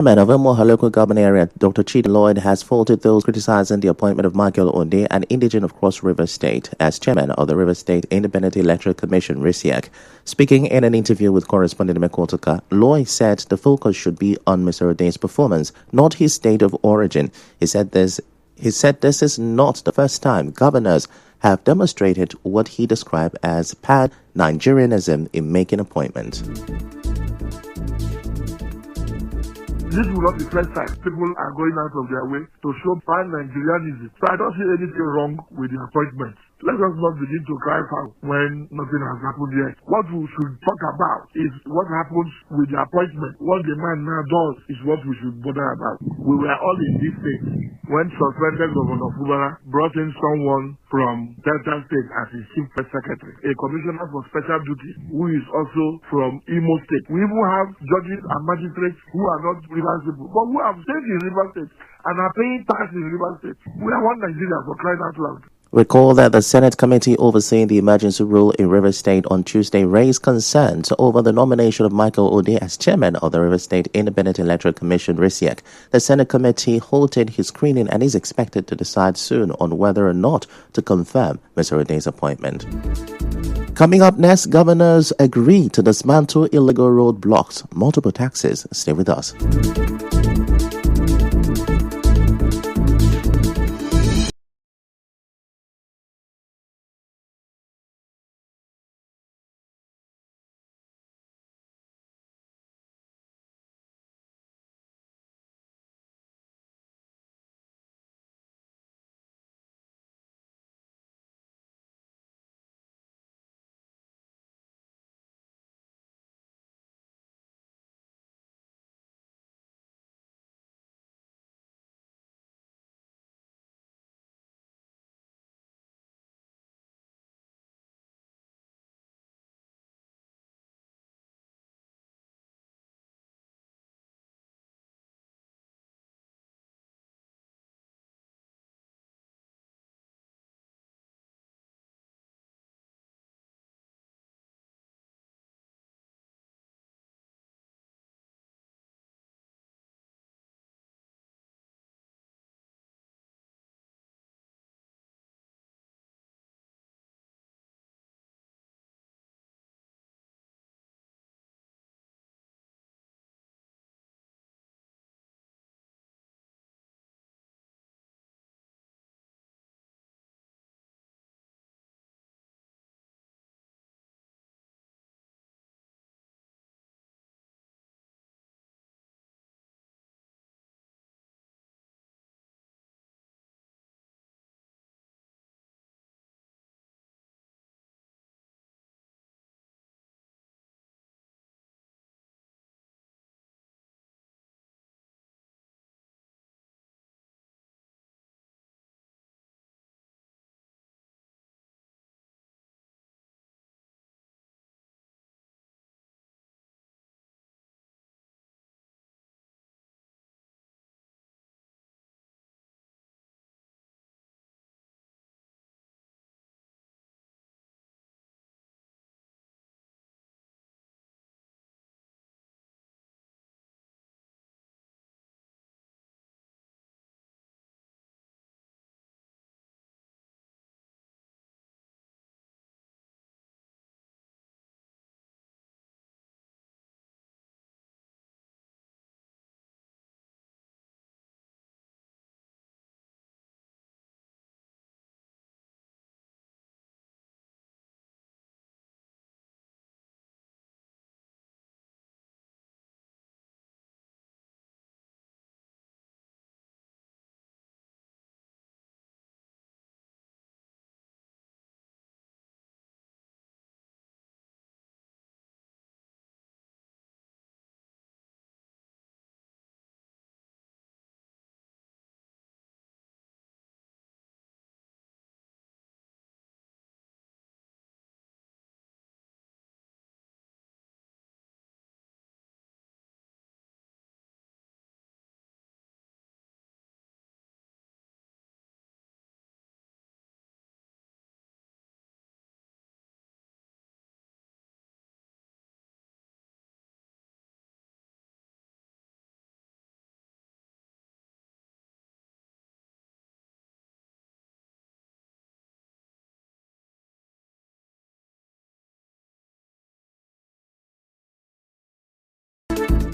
Chairman of Emoha Local Government Area, Dr. Chidi Lloyd, has faulted those criticizing the appointment of Michael Onde, an indigene of Cross River State, as chairman of the River State Independent Electoral Commission, RISIAC. Speaking in an interview with correspondent Mekotoka, Lloyd said the focus should be on Mr. Onde's performance, not his state of origin. He said this is not the first time governors have demonstrated what he described as pan-Nigerianism in making appointments. This will not be the first time people are going out of their way to show pan-Nigerianism. So I don't see anything wrong with the appointment. Let us not begin to cry foul when nothing has happened yet. What we should talk about is what happens with the appointment. What the man now does is what we should bother about. We were all in this state when suspended Governor Fubara brought in someone from Delta State as his chief press secretary, a commissioner for special duty who is also from Imo State. We even have judges and magistrates who are not Rivers people, but who have stayed in Rivers State and are paying tax in Rivers State. We are one Nigeria, for crying out loud. Recall that the Senate committee overseeing the emergency rule in River State on Tuesday raised concerns over the nomination of Michael Onde as chairman of the River State Independent Electoral Commission, RISIAC. The Senate committee halted his screening and is expected to decide soon on whether or not to confirm Mr. Onde's appointment. Coming up next, governors agree to dismantle illegal road blocks, multiple taxes. Stay with us.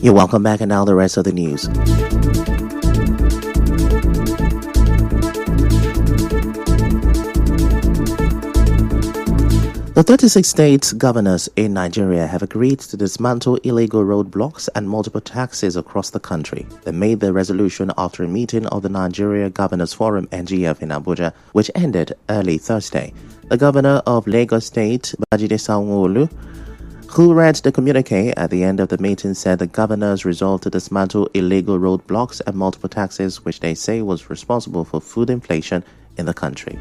You're welcome back, and now the rest of the news. The 36 state governors in Nigeria have agreed to dismantle illegal roadblocks and multiple taxes across the country. They made the resolution after a meeting of the Nigeria Governors Forum (NGF) in Abuja, which ended early Thursday. The governor of Lagos State, Babajide Sanwo-Olu, who read the communique at the end of the meeting, said the governors resolved to dismantle illegal roadblocks and multiple taxes, which they say was responsible for food inflation in the country.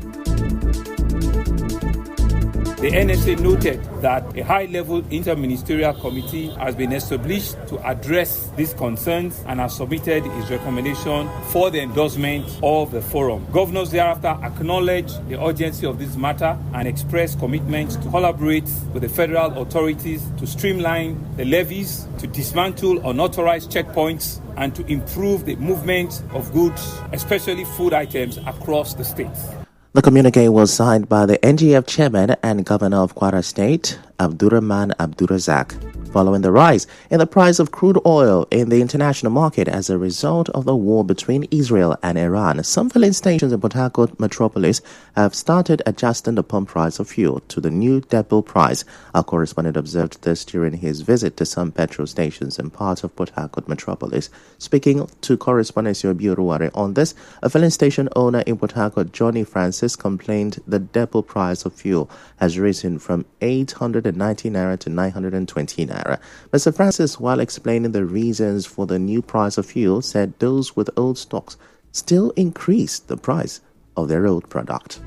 The NSA noted that a high-level interministerial committee has been established to address these concerns and has submitted its recommendation for the endorsement of the forum. Governors thereafter acknowledged the urgency of this matter and expressed commitment to collaborate with the federal authorities to streamline the levies, to dismantle unauthorized checkpoints, and to improve the movement of goods, especially food items, across the states. The communique was signed by the NGF chairman and governor of Kwara State, Abdurrahman Abdurrazak, following the rise in the price of crude oil in the international market as a result of the war between Israel and Iran. Some filling stations in Port Harcourt metropolis have started adjusting the pump price of fuel to the new depot price. Our correspondent observed this during his visit to some petrol stations in parts of Port Harcourt metropolis. Speaking to correspondent Yobi Oruware on this, a filling station owner in Port Harcourt, Johnny Francis, complained the depot price of fuel has risen from 890 naira to 920 naira. Mr. Francis, while explaining the reasons for the new price of fuel, said those with old stocks still increase the price of their old product.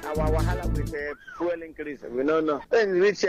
Our wahala with fuel increase, we don't know. Then reach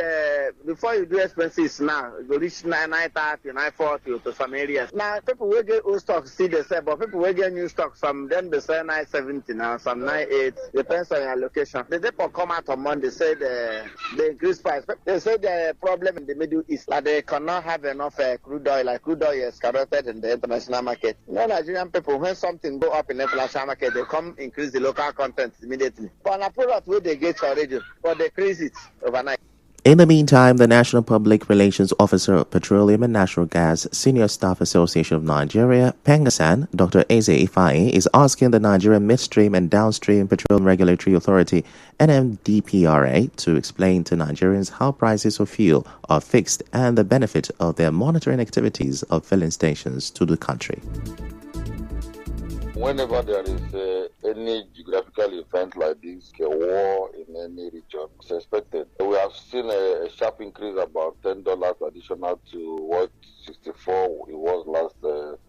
before you do expenses now, you go reach 930, 940 to some areas. Now people will get old stock still they say, but people will get new stock. Some them they say 970 now, some 98. Depends on your location. The depot come out on Monday say they increase price. They say the problem in the Middle East that they cannot have enough crude oil. Like crude oil is corrupted in the international market. No Nigerian people, when something go up in the international market, they come increase the local content immediately. But on a product where they get already, but they increase it overnight. In the meantime, the National Public Relations Officer of Petroleum and Natural Gas Senior Staff Association of Nigeria, PENGASAN, Dr. Eze Ifeanyi, is asking the Nigerian Midstream and Downstream Petroleum Regulatory Authority, NMDPRA, to explain to Nigerians how prices of fuel are fixed and the benefit of their monitoring activities of filling stations to the country. Whenever there is any geographical event like this, a war in any region, it's expected. We have seen a sharp increase, about $10 additional to what 64 it was last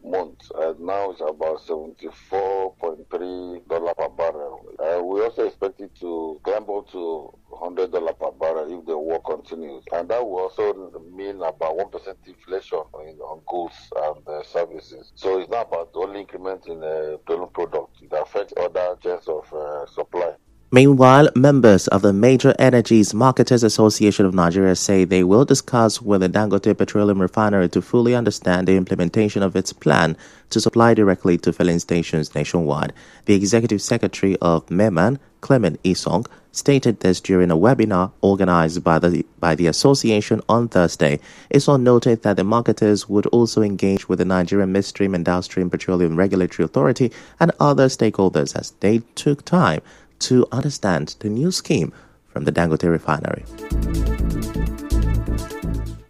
month, and now it's about $74.3 per barrel. We also expect it to climb up to $100 per barrel if the war continues, and that will also mean about 1% inflation on goods and services. So it's not about only increment in petroleum products; it affects other chains of supply. Meanwhile, members of the Major Energies Marketers Association of Nigeria say they will discuss with the Dangote Petroleum Refinery to fully understand the implementation of its plan to supply directly to filling stations nationwide. The executive secretary of MEMAN, Clement Isong, stated this during a webinar organized by the association on Thursday. Isong noted that the marketers would also engage with the Nigerian Midstream and Downstream Petroleum Regulatory Authority and other stakeholders as they took time to understand the new scheme from the Dangote refinery.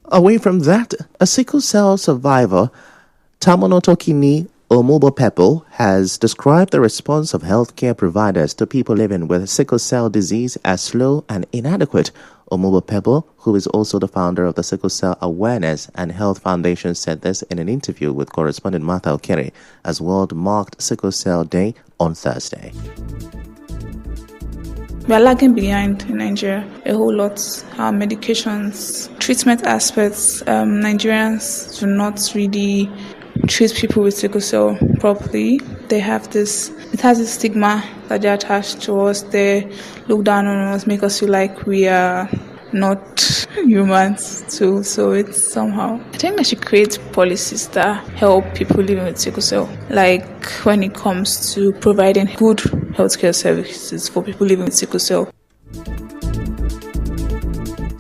Away from that, a sickle cell survivor, Tamonotokini Omobo-Pepple, has described the response of healthcare providers to people living with sickle cell disease as slow and inadequate. Omobo-Pepple, who is also the founder of the Sickle Cell Awareness and Health Foundation, said this in an interview with correspondent Martha Okere as World marked Sickle Cell Day on Thursday. We are lagging behind in Nigeria a whole lot. Our medications, treatment aspects, Nigerians do not really treat people with sickle cell properly. It has this stigma that they're attached to us. They look down on us, make us feel like we are not humans too. So it's somehow, I think they should create policies that help people living with sickle cell, like when it comes to providing good healthcare services for people living with sickle cell.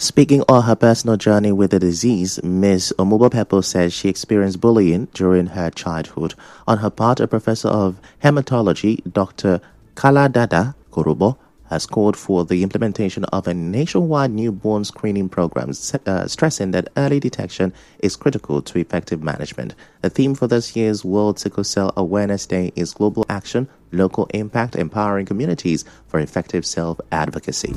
Speaking on her personal journey with the disease, Ms. Omubopepo says she experienced bullying during her childhood. On her part, a professor of hematology, Dr. Kaladada Kurubo, has called for the implementation of a nationwide newborn screening program, stressing that early detection is critical to effective management. The theme for this year's World Sickle Cell Awareness Day is Global Action, Local Impact, Empowering Communities for Effective Self-Advocacy.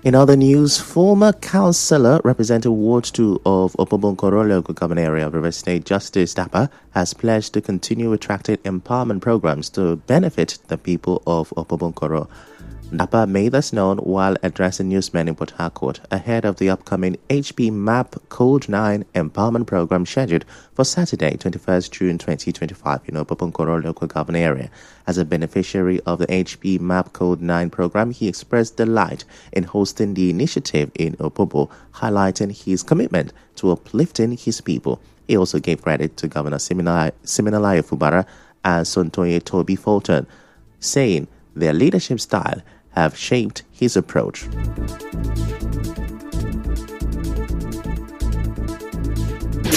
In other news, former councillor representing Ward 2 of Opobonkoro local government area of River State, Justice Dapa, has pledged to continue attracting empowerment programs to benefit the people of Opobonkoro. Dapa made this known while addressing newsmen in Port Harcourt ahead of the upcoming HP MAP Code 9 empowerment program scheduled for Saturday, 21st June 2025 in Opobonkoro local government area. As a beneficiary of the HP MAP Code 9 program, he expressed delight in hosting the initiative in Opobo, highlighting his commitment to uplifting his people. He also gave credit to Governor Siminalayi Fubara and Sontoye Toby Fulton, saying their leadership style have shaped his approach.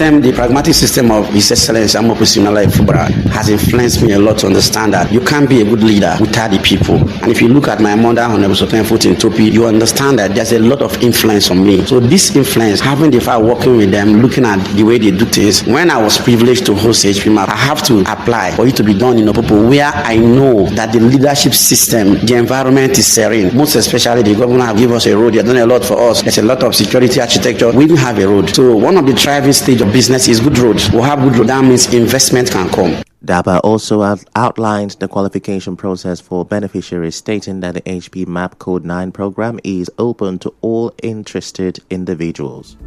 The pragmatic system of His Excellency Amope Siminalayi Fubara has influenced me a lot to understand that you can't be a good leader without the people. And if you look at my mother, Honorable Soten Futin Topi, you understand that there's a lot of influence on me. So this influence, having the fact working with them, looking at the way they do things, when I was privileged to host HPMAP, I have to apply for it to be done in Opobo, where I know that the leadership system, the environment is serene. Most especially the governor have given us a road. They've done a lot for us. There's a lot of security architecture. We didn't have a road. So one of the driving stage of business is good roads. We'll have good road. That means investment can come. Dapa also outlined the qualification process for beneficiaries, stating that the HP MAP Code 9 program is open to all interested individuals.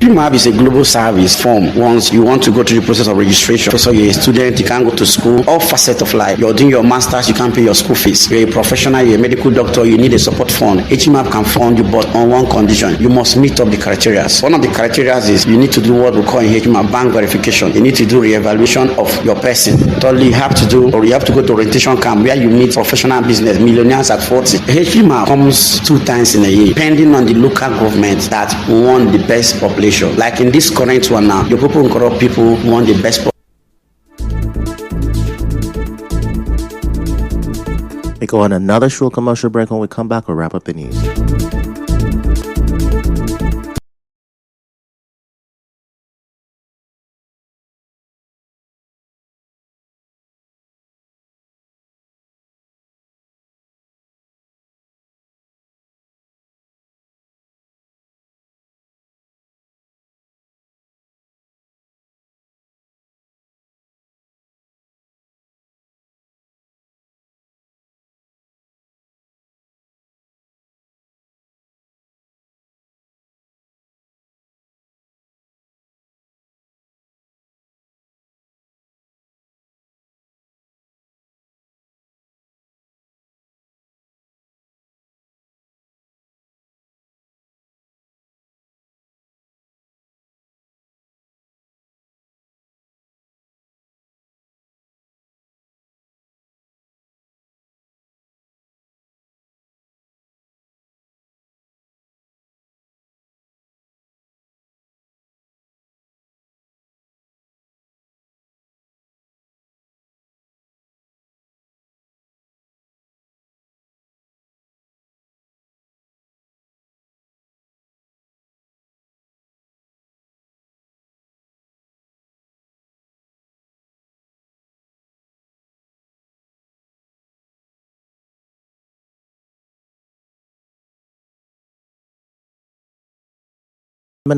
HPMAP is a global service form. Once you want to go through the process of registration, so you're a student, you can't go to school, all facets of life. You're doing your master's, you can't pay your school fees. You're a professional, you're a medical doctor, you need a support fund. HPMAP can fund you, but on one condition: you must meet up the criteria. One of the criteria is you need to do what we call in HPMAP bank verification. You need to do re-evaluation of your person. Thirdly, you have to go to orientation camp where you meet professional business millionaires at 40. HPMAP comes 2 times in a year, depending on the local government that want the best population. Like in this current one now, the Opobonkoro people want the best. We go on another short commercial break. When we come back, we'll wrap up the news.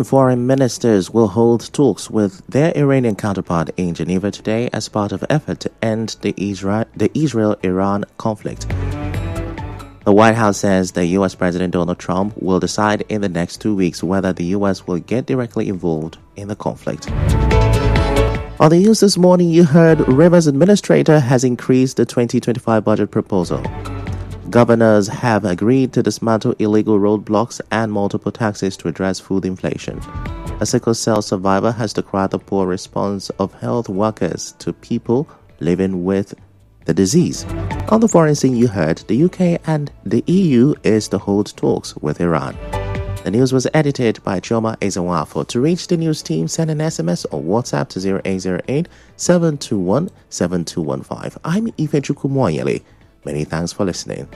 Foreign ministers will hold talks with their Iranian counterpart in Geneva today as part of an effort to end the Israel-Iran conflict. The White House says that U.S. President Donald Trump will decide in the next 2 weeks whether the U.S. will get directly involved in the conflict. On the news this morning, you heard Rivers Administrator has increased the 2025 budget proposal. Governors have agreed to dismantle illegal roadblocks and multiple taxes to address food inflation. A sickle cell survivor has decried the poor response of health workers to people living with the disease. On the foreign scene, you heard the UK and the EU is to hold talks with Iran. The news was edited by Choma Ezewafo. To reach the news team, send an SMS or WhatsApp to 0808 721 7215. I'm Ifechukwu Moyele. Many thanks for listening.